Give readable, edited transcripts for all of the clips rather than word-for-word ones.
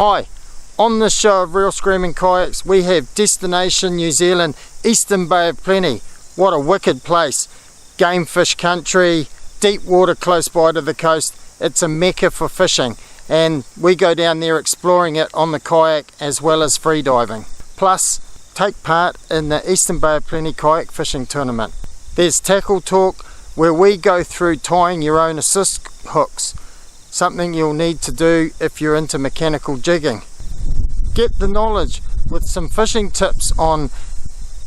Hi, on this show of Real Screaming Kayaks we have destination New Zealand, Eastern Bay of Plenty. What a wicked place. Game fish country, deep water close by to the coast. It's a mecca for fishing and we go down there exploring it on the kayak as well as free diving. Plus take part in the Eastern Bay of Plenty kayak fishing tournament. There's tackle talk where we go through tying your own assist hooks, something you'll need to do if you're into mechanical jigging. Get the knowledge with some fishing tips on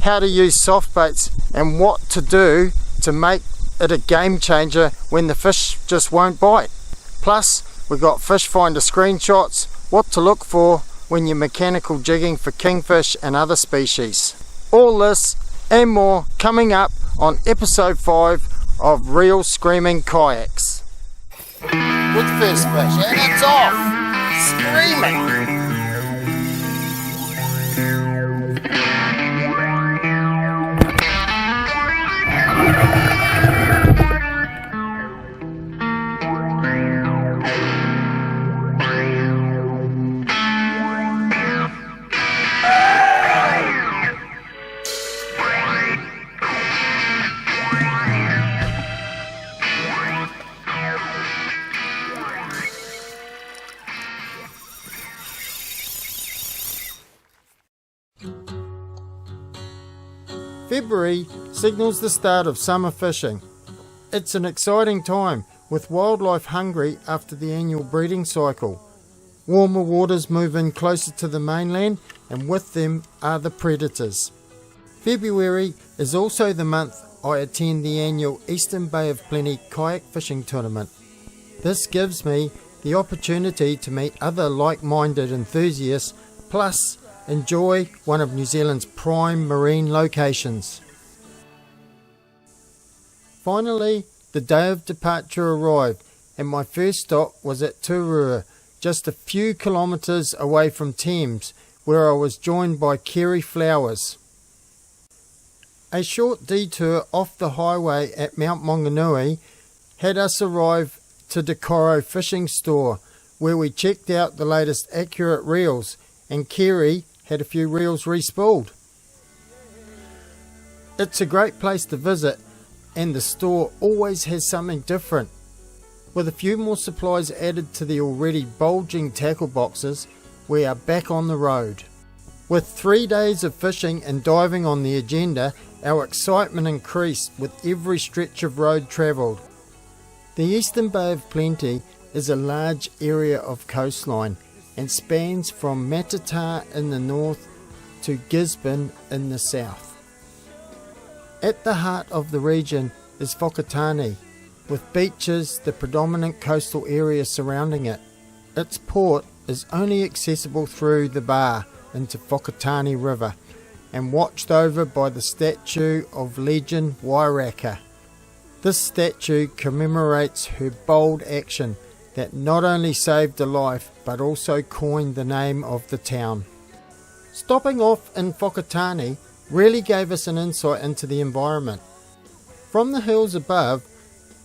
how to use soft baits and what to do to make it a game changer when the fish just won't bite. Plus we've got fish finder screenshots, what to look for when you're mechanical jigging for kingfish and other species. All this and more coming up on episode 5 of Real Screaming Kayaks. With first fish, and it's off! Screaming! February signals the start of summer fishing. It's an exciting time with wildlife hungry after the annual breeding cycle. Warmer waters move in closer to the mainland and with them are the predators. February is also the month I attend the annual Eastern Bay of Plenty kayak fishing tournament. This gives me the opportunity to meet other like-minded enthusiasts plus enjoy one of New Zealand's prime marine locations. Finally, the day of departure arrived and my first stop was at Turua, just a few kilometres away from Thames, where I was joined by Kerry Flowers. A short detour off the highway at Mount Maunganui had us arrive to Decoro Fishing Store, where we checked out the latest accurate reels and Kerry had a few reels re-spooled. It's a great place to visit and the store always has something different. With a few more supplies added to the already bulging tackle boxes, we are back on the road. With 3 days of fishing and diving on the agenda, our excitement increased with every stretch of road travelled. The Eastern Bay of Plenty is a large area of coastline and spans from Matata in the north to Gisborne in the south. At the heart of the region is Whakatane, with beaches the predominant coastal area surrounding it. Its port is only accessible through the bar into Whakatane River and watched over by the statue of Legend Wairaka. This statue commemorates her bold action that not only saved a life but also coined the name of the town. Stopping off in Whakatane really gave us an insight into the environment. From the hills above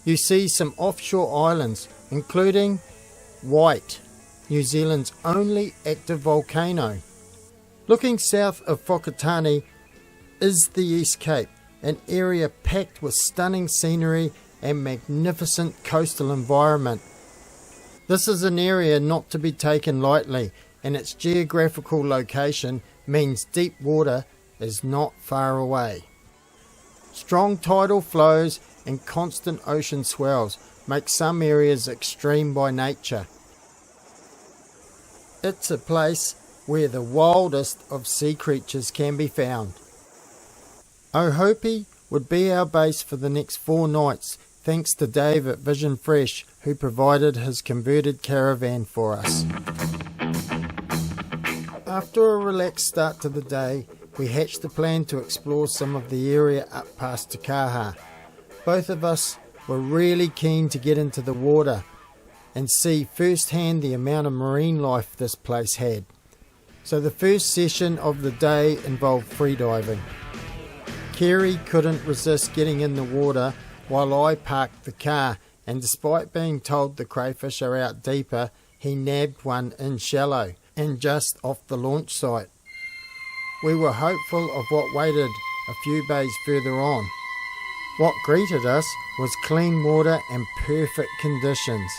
you see some offshore islands including White, New Zealand's only active volcano. Looking south of Whakatane is the East Cape, an area packed with stunning scenery and magnificent coastal environment. This is an area not to be taken lightly, and its geographical location means deep water is not far away. Strong tidal flows and constant ocean swells make some areas extreme by nature. It's a place where the wildest of sea creatures can be found. Ohope would be our base for the next 4 nights, thanks to Dave at Vision Fresh, who provided his converted caravan for us. After a relaxed start to the day, we hatched a plan to explore some of the area up past Te Kaha. Both of us were really keen to get into the water and see firsthand the amount of marine life this place had. So the first session of the day involved freediving. Kerry couldn't resist getting in the water while I parked the car, and despite being told the crayfish are out deeper, he nabbed one in shallow, and just off the launch site. We were hopeful of what waited a few bays further on. What greeted us was clean water and perfect conditions.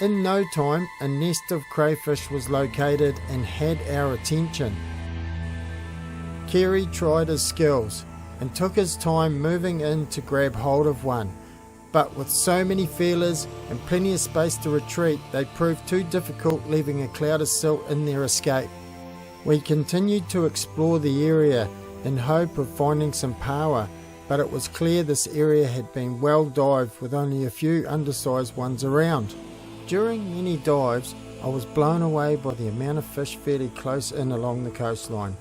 In no time, a nest of crayfish was located and had our attention. Kerry tried his skills and took his time moving in to grab hold of one, but with so many feelers and plenty of space to retreat, they proved too difficult, leaving a cloud of silt in their escape. We continued to explore the area in hope of finding some power, but it was clear this area had been well dived with only a few undersized ones around. During many dives, I was blown away by the amount of fish fairly close in along the coastline.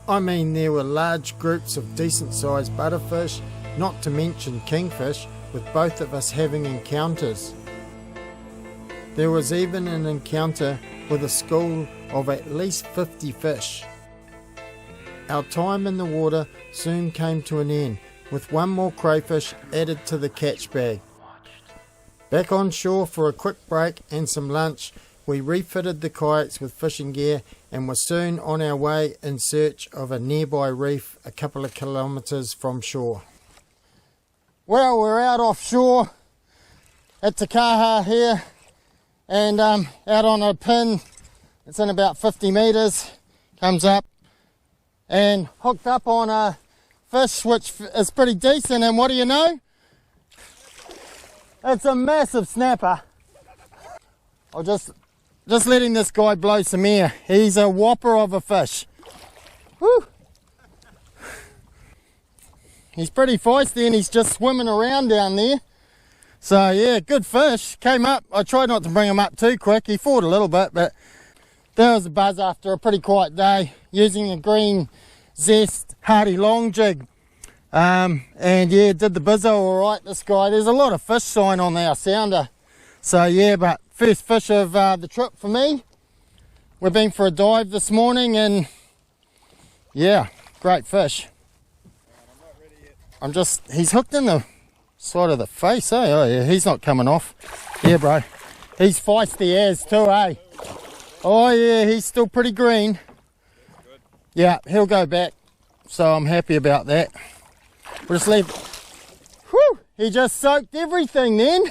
I mean, there were large groups of decent sized butterfish, not to mention kingfish, with both of us having encounters. There was even an encounter with a school of at least 50 fish. Our time in the water soon came to an end, with one more crayfish added to the catch bag. Back on shore for a quick break and some lunch, we refitted the kayaks with fishing gear and were soon on our way in search of a nearby reef a couple of kilometres from shore. Well, we're out offshore at Te Kaha here, and out on a pin. It's in about 50 metres, comes up and hooked up on a fish which is pretty decent, and what do you know? It's a massive snapper. I'll just letting this guy blow some air. He's a whopper of a fish. Woo! He's pretty feisty and he's just swimming around down there. So yeah, good fish. Came up. I tried not to bring him up too quick. He fought a little bit, but there was a buzz after a pretty quiet day using a green Zest Hardy long jig. And yeah, did the bizzo alright, this guy. There's a lot of fish sign on our sounder. So yeah, but first fish of the trip for me. We've been for a dive this morning and yeah, great fish. He's hooked in the side of the face, eh? Oh yeah, he's not coming off. Yeah, bro. He's feisty as too, eh? Oh yeah, he's still pretty green. Yeah, he'll go back. So I'm happy about that. We'll just leave. Whew! He just soaked everything then.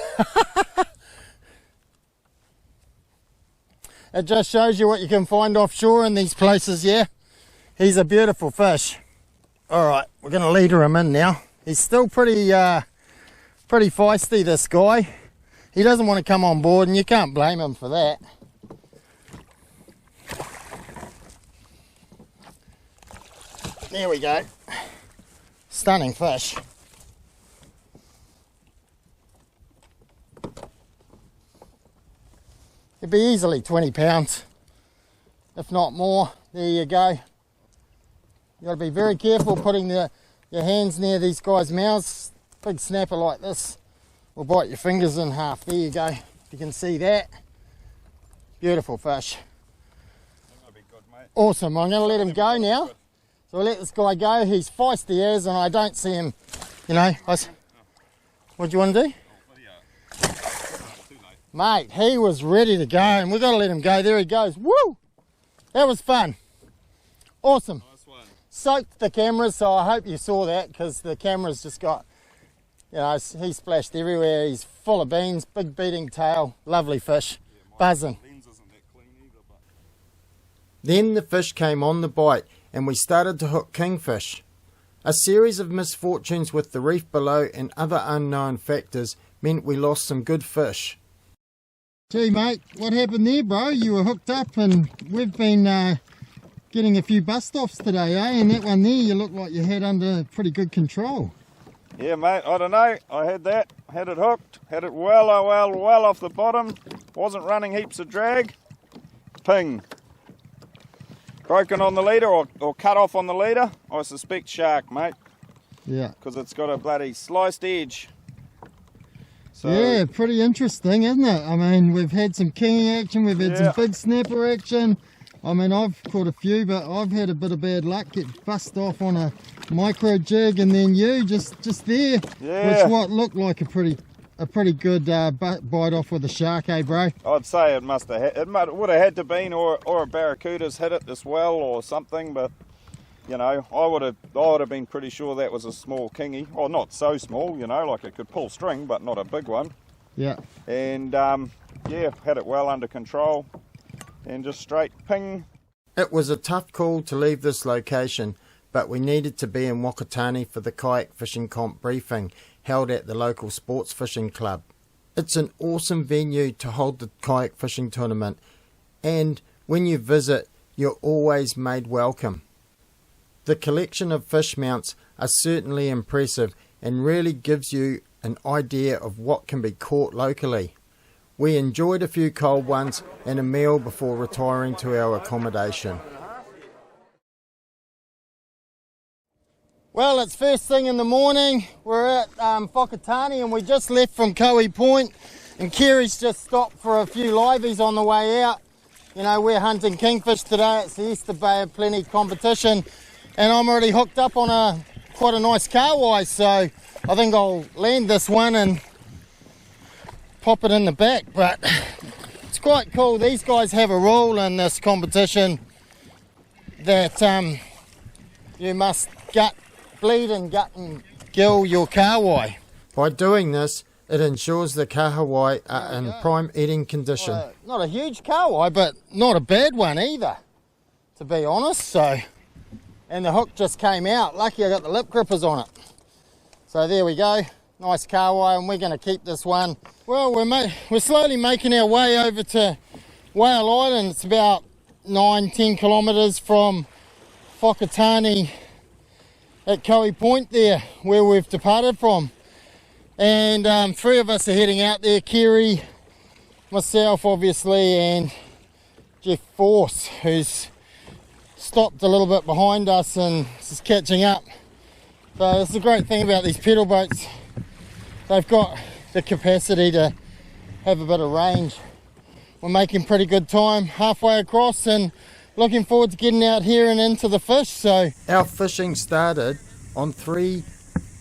It just shows you what you can find offshore in these places, yeah? He's a beautiful fish. Alright, we're going to leader him in now. He's still pretty feisty, this guy. He doesn't want to come on board, and you can't blame him for that. There we go. Stunning fish. It'd be easily 20 pounds, if not more. There you go. You got to be very careful putting your hands near these guys' mouths. Big snapper like this will bite your fingers in half. There you go. You can see that. Beautiful fish. That'll be good, mate. Awesome. I'm going to let him go now. So we'll let this guy go. He's feisty as, and I don't see him, you know. What do you want to do? Mate, he was ready to go, and we've got to let him go. There he goes. Woo! That was fun. Awesome. Nice one. Soaked the cameras, so I hope you saw that, because the camera's just got, you know, he splashed everywhere. He's full of beans, big beating tail, lovely fish, Yeah, buzzing. Lens isn't that clean either, but... Then the fish came on the bite, and we started to hook kingfish. A series of misfortunes with the reef below and other unknown factors meant we lost some good fish. Gee mate, what happened there, bro? You were hooked up and we've been getting a few bust-offs today, eh? And that one there, you look like you had under pretty good control. Yeah, mate, I don't know. I had that, had it hooked, had it well off the bottom, wasn't running heaps of drag. Ping. Broken on the leader or cut off on the leader. I suspect shark, mate. Yeah. Because it's got a bloody sliced edge. So, yeah, pretty interesting, isn't it? I mean, we've had some king action, we've had some big snapper action. I mean, I've caught a few, but I've had a bit of bad luck, get bust off on a micro jig, and then you just there, which what looked like a pretty a pretty good bite off with a shark, eh, bro? I'd say it must have. Would have had to been, or a barracuda's hit it as well, or something. But you know, I would have been pretty sure that was a small kingy, or not so small. You know, like it could pull string, but not a big one. Yeah. And yeah, had it well under control, and just straight ping. It was a tough call to leave this location, but we needed to be in Wakatani for the kayak fishing comp briefing held at the local sports fishing club. It's an awesome venue to hold the kayak fishing tournament, and when you visit, you're always made welcome. The collection of fish mounts are certainly impressive and really gives you an idea of what can be caught locally. We enjoyed a few cold ones and a meal before retiring to our accommodation. Well, it's first thing in the morning. We're at Whakatane and we just left from Koe Point, and Kerry's just stopped for a few liveys on the way out. You know, we're hunting kingfish today. It's the Easter Bay of Plenty competition, and I'm already hooked up on quite a nice kahawai, so I think I'll land this one and pop it in the back. But it's quite cool. These guys have a rule in this competition that you must bleed and gut and gill your kahawai. By doing this, it ensures the kahawai are in prime eating condition. Not a huge kahawai, but not a bad one either, to be honest. So, and the hook just came out. Lucky I got the lip grippers on it. So there we go. Nice kahawai, and we're going to keep this one. Well, we're slowly making our way over to Whale Island. It's about 9-10 kilometres from Whakatane at Koe Point there, where we've departed from. And 3 of us are heading out there. Kerry, myself obviously, and Jeff Force, who's stopped a little bit behind us and is catching up. So it's the great thing about these pedal boats. They've got the capacity to have a bit of range. We're making pretty good time halfway across and looking forward to getting out here and into the fish. So our fishing started on 3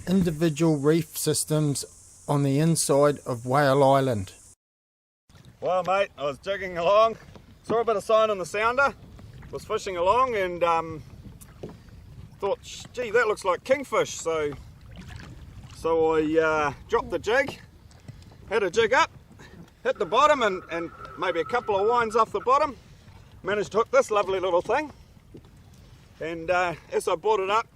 individual reef systems on the inside of Whale Island. Well, mate, I was jigging along, saw a bit of sign on the sounder, was fishing along, and thought, gee, that looks like kingfish. So I dropped the jig, had a jig up, hit the bottom, and maybe a couple of winds off the bottom. Managed to hook this lovely little thing, and as I brought it up,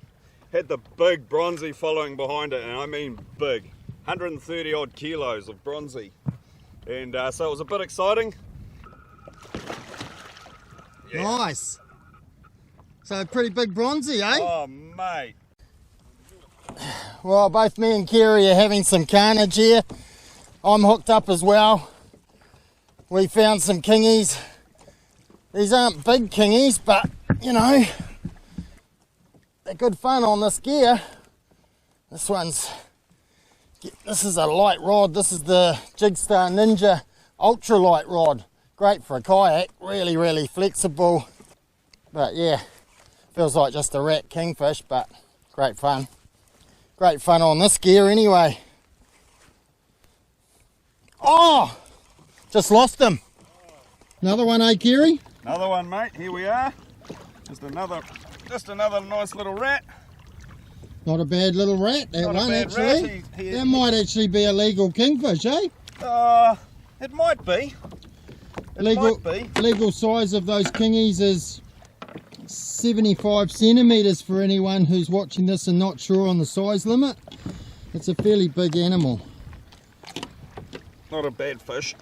had the big bronzy following behind it, and I mean big, 130 odd kilos of bronzy, and so it was a bit exciting. Yeah. Nice. So a pretty big bronzy, eh? Oh mate. Well, both me and Kerry are having some carnage here. I'm hooked up as well. We found some kingies. These aren't big kingies, but you know, they're good fun on this gear. This is a light rod. This is the Jigstar Ninja ultra light rod. Great for a kayak, really, really flexible. But yeah, feels like just a rat kingfish, but great fun. Great fun on this gear anyway. Oh, just lost him. Another one, eh, Kerry? Another one, mate. Here we are. Just another nice little rat. Not a bad little rat, that Not one, a bad actually. Rat. That might actually be a legal kingfish, eh? It might be. Legal size of those kingies is 75 centimetres for anyone who's watching this and not sure on the size limit. It's a fairly big animal. Not a bad fish.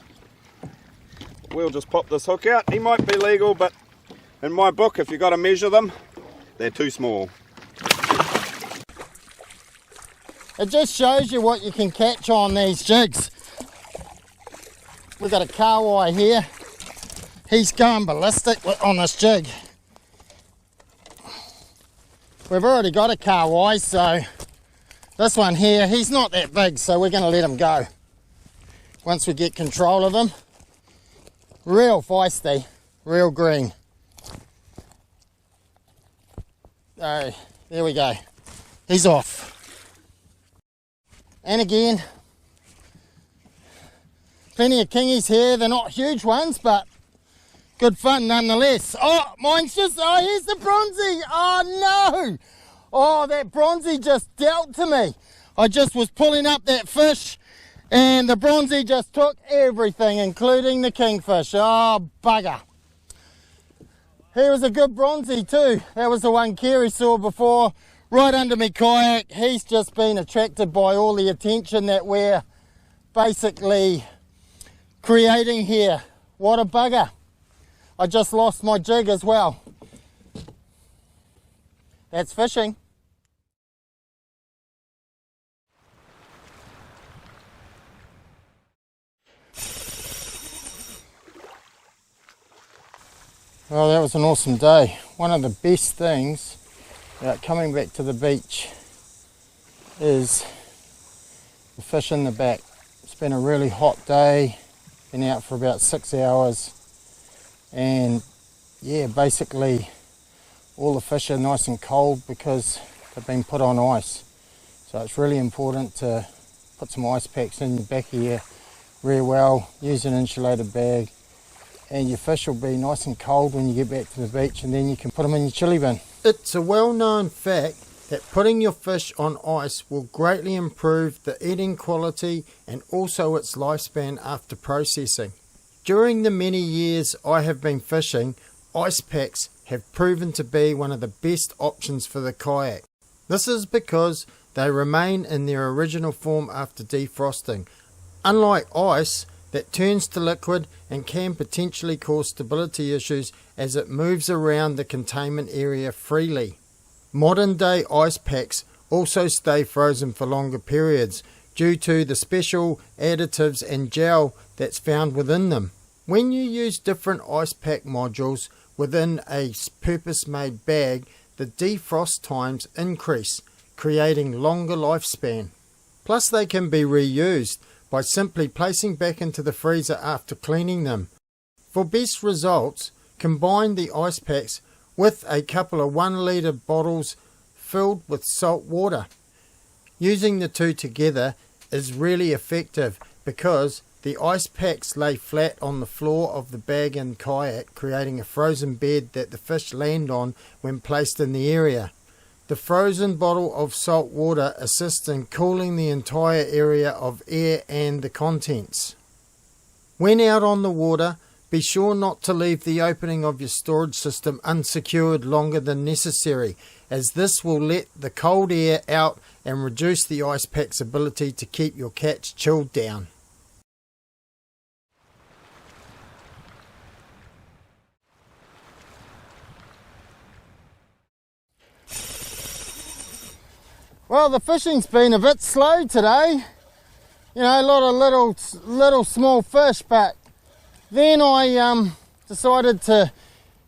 We'll just pop this hook out. He might be legal, but in my book, if you've got to measure them, they're too small. It just shows you what you can catch on these jigs. We've got a kahawai here. He's going ballistic on this jig. We've already got a kahawai, so this one here, he's not that big, so we're going to let him go once we get control of him. Real feisty, real green. So there we go. He's off. And again, plenty of kingies here. They're not huge ones, but good fun nonetheless. Oh, mine's just, oh, here's the bronzy. Oh no. Oh, that bronzy just dealt to me. I just was pulling up that fish and the bronzy just took everything, including the kingfish. Oh, bugger. Here was a good bronzy too. That was the one Kerry saw before, right under me kayak. He's just been attracted by all the attention that we're basically creating here. What a bugger. I just lost my jig as well. That's fishing. Well, that was an awesome day. One of the best things about coming back to the beach is the fish in the back. It's been a really hot day, been out for about 6 hours, and yeah, basically all the fish are nice and cold because they've been put on ice. So it's really important to put some ice packs in your back here really well, use an insulated bag, and your fish will be nice and cold when you get back to the beach, and then you can put them in your chili bin. It's a well-known fact that putting your fish on ice will greatly improve the eating quality and also its lifespan after processing. During the many years I have been fishing, ice packs have proven to be one of the best options for the kayak. This is because they remain in their original form after defrosting. Unlike ice, that turns to liquid and can potentially cause stability issues as it moves around the containment area freely. Modern day ice packs also stay frozen for longer periods due to the special additives and gel that's found within them. When you use different ice pack modules within a purpose-made bag, the defrost times increase, creating longer lifespan. Plus they can be reused by simply placing back into the freezer after cleaning them. For best results, combine the ice packs with a couple of 1 litre bottles filled with salt water. Using the two together is really effective because the ice packs lay flat on the floor of the bag and kayak, creating a frozen bed that the fish land on when placed in the area. The frozen bottle of salt water assists in cooling the entire area of air and the contents. When out on the water, be sure not to leave the opening of your storage system unsecured longer than necessary, as this will let the cold air out and reduce the ice pack's ability to keep your catch chilled down. Well, the fishing's been a bit slow today. You know, a lot of little small fish, but then I decided to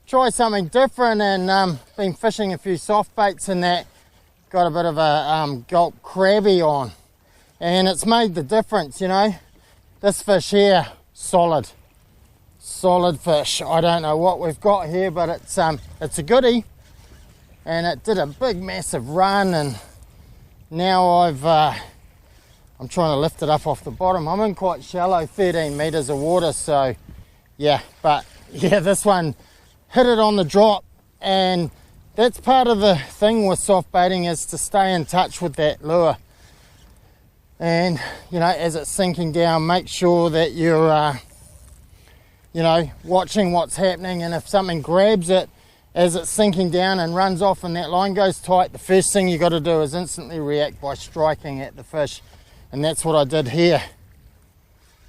try something different and been fishing a few soft baits and that. Got a bit of a gulp crabby on, and it's made the difference, you know. This fish here, solid fish. I don't know what we've got here, but it's a goodie, and it did a big massive run, and now I'm trying to lift it up off the bottom. I'm in quite shallow, 13 meters of water, so yeah, but yeah, this one hit it on the drop, and that's part of the thing with soft baiting, is to stay in touch with that lure. And you know, as it's sinking down, make sure that you're you know, watching what's happening, and if something grabs it as it's sinking down and runs off and that line goes tight, the first thing you got to do is instantly react by striking at the fish, and that's what I did here.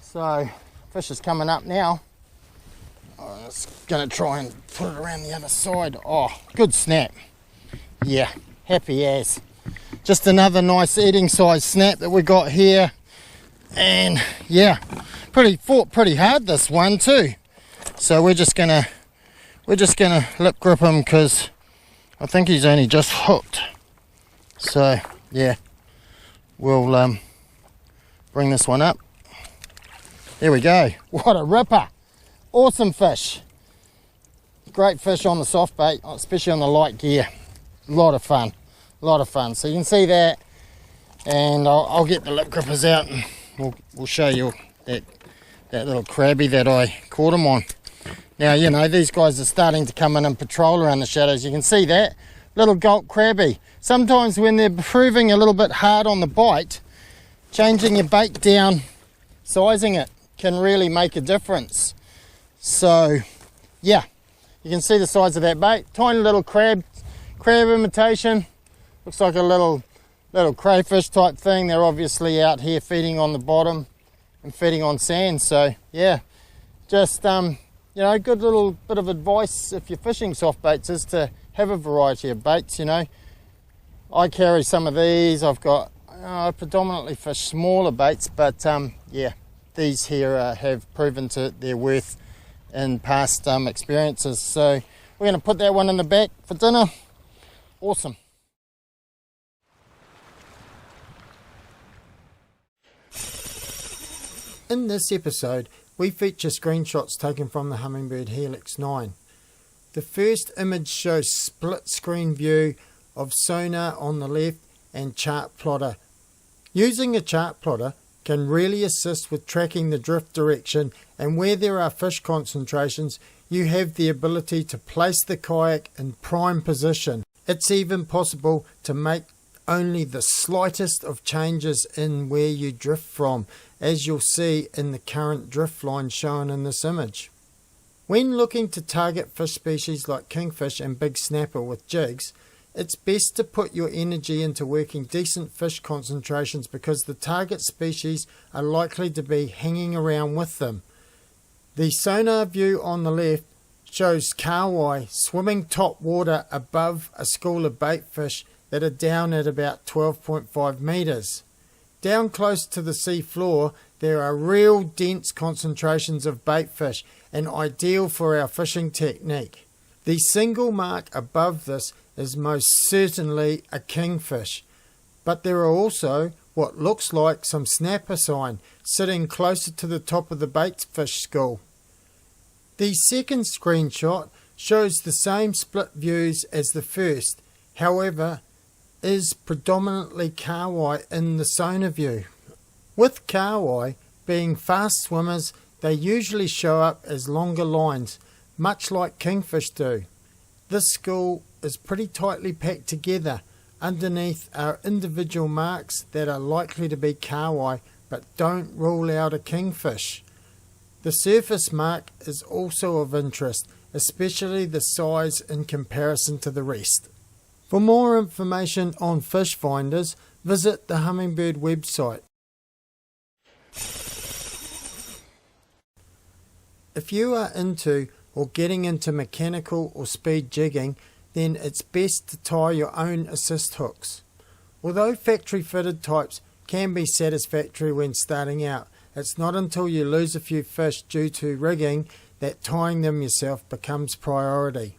So fish is coming up now. I'm just going to try and put it around the other side. Oh, good snap. Yeah, happy as. Just another nice eating size snap that we got here, and yeah, fought pretty hard this one too. So we're just gonna lip grip him because I think he's only just hooked. So yeah, we'll bring this one up. There we go. What a ripper. Awesome fish. Great fish on the soft bait, especially on the light gear. A lot of fun. So you can see that, and I'll get the lip grippers out and we'll show you that that little crabby that I caught him on. Now, you know, these guys are starting to come in and patrol around the shadows. You can see that little gulp crabby. Sometimes when they're proving a little bit hard on the bite, changing your bait down, sizing it, can really make a difference. So yeah, you can see the size of that bait. Tiny little crab imitation. Looks like a little crayfish type thing. They're obviously out here feeding on the bottom and feeding on sand. So yeah, just you know, good little bit of advice if you're fishing soft baits is to have a variety of baits. You know, I carry some of these. I've got I predominantly fish smaller baits, but yeah, these here have proven to their worth in past experiences. So we're going to put that one in the back for dinner. Awesome. In this episode, we feature screenshots taken from the Humminbird Helix 9. The first image shows split screen view of sonar on the left and chart plotter. Using a chart plotter can really assist with tracking the drift direction, and where there are fish concentrations, you have the ability to place the kayak in prime position. It's even possible to make only the slightest of changes in where you drift from, as you'll see in the current drift line shown in this image. When looking to target fish species like kingfish and big snapper with jigs, it's best to put your energy into working decent fish concentrations, because the target species are likely to be hanging around with them. The sonar view on the left shows kahawai swimming top water above a school of baitfish that are down at about 12.5 metres. Down close to the sea floor, there are real dense concentrations of baitfish, and ideal for our fishing technique. The single mark above this is most certainly a kingfish, but there are also what looks like some snapper sign sitting closer to the top of the baitfish school. The second screenshot shows the same split views as the first, however is predominantly kahawai in the sonar view. With kahawai being fast swimmers, they usually show up as longer lines, much like kingfish do. This school is pretty tightly packed together. Underneath are individual marks that are likely to be kahawai, but don't rule out a kingfish. The surface mark is also of interest, especially the size in comparison to the rest. For more information on fish finders, visit the Humminbird website. If you are into or getting into mechanical or speed jigging, then it's best to tie your own assist hooks. Although factory fitted types can be satisfactory when starting out, it's not until you lose a few fish due to rigging that tying them yourself becomes priority.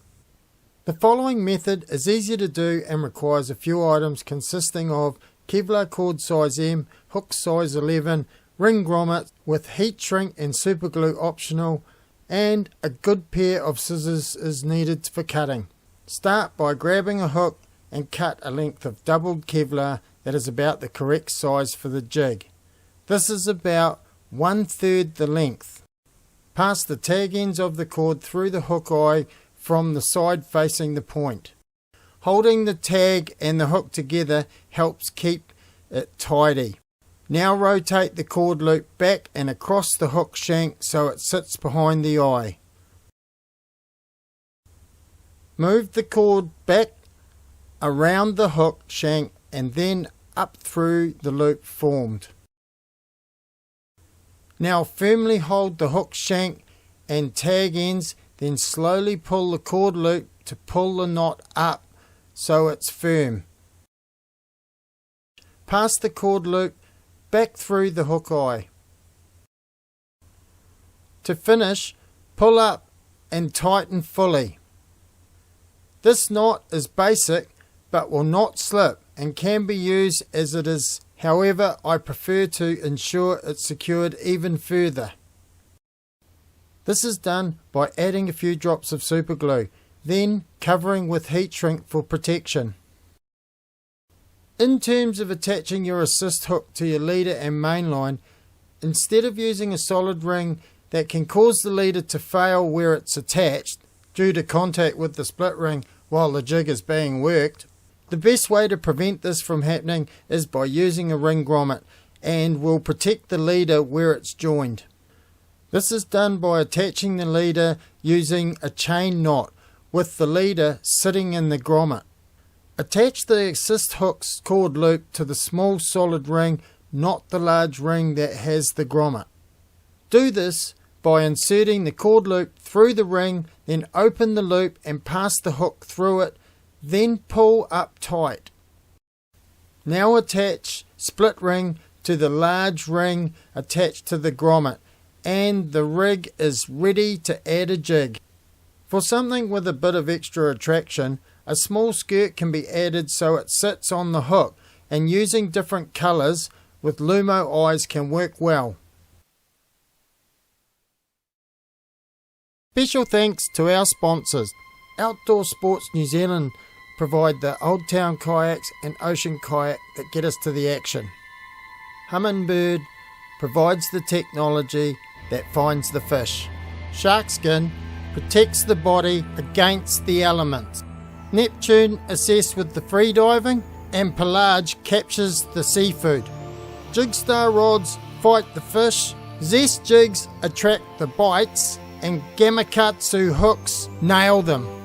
The following method is easy to do and requires a few items consisting of Kevlar cord size M, hook size 11, ring grommet with heat shrink and super glue optional, and a good pair of scissors is needed for cutting. Start by grabbing a hook and cut a length of doubled Kevlar that is about the correct size for the jig. This is about 1/3 the length. Pass the tag ends of the cord through the hook eye from the side facing the point. Holding the tag and the hook together helps keep it tidy. Now rotate the cord loop back and across the hook shank so it sits behind the eye. Move the cord back around the hook shank and then up through the loop formed. Now firmly hold the hook shank and tag ends, then slowly pull the cord loop to pull the knot up so it's firm. Pass the cord loop back through the hook eye. To finish, pull up and tighten fully. This knot is basic but will not slip and can be used as it is. However, I prefer to ensure it's secured even further. This is done by adding a few drops of super glue, then covering with heat shrink for protection. In terms of attaching your assist hook to your leader and main line, instead of using a solid ring that can cause the leader to fail where it's attached due to contact with the split ring while the jig is being worked, the best way to prevent this from happening is by using a ring grommet, and will protect the leader where it's joined. This is done by attaching the leader using a chain knot with the leader sitting in the grommet. Attach the assist hook's cord loop to the small solid ring, not the large ring that has the grommet. Do this by inserting the cord loop through the ring, then open the loop and pass the hook through it, then pull up tight. Now attach split ring to the large ring attached to the grommet, and the rig is ready to add a jig. For something with a bit of extra attraction, a small skirt can be added so it sits on the hook, and using different colours with Lumo eyes can work well. Special thanks to our sponsors. Outdoor Sports New Zealand provide the Old Town kayaks and Ocean kayak that get us to the action. Humminbird provides the technology that finds the fish. SHARKSKIN protects the body against the elements. Neptune assists with the free diving, and Pelage captures the seafood. Jigstar rods fight the fish, Zest jigs attract the bites, and Gamakatsu hooks nail them.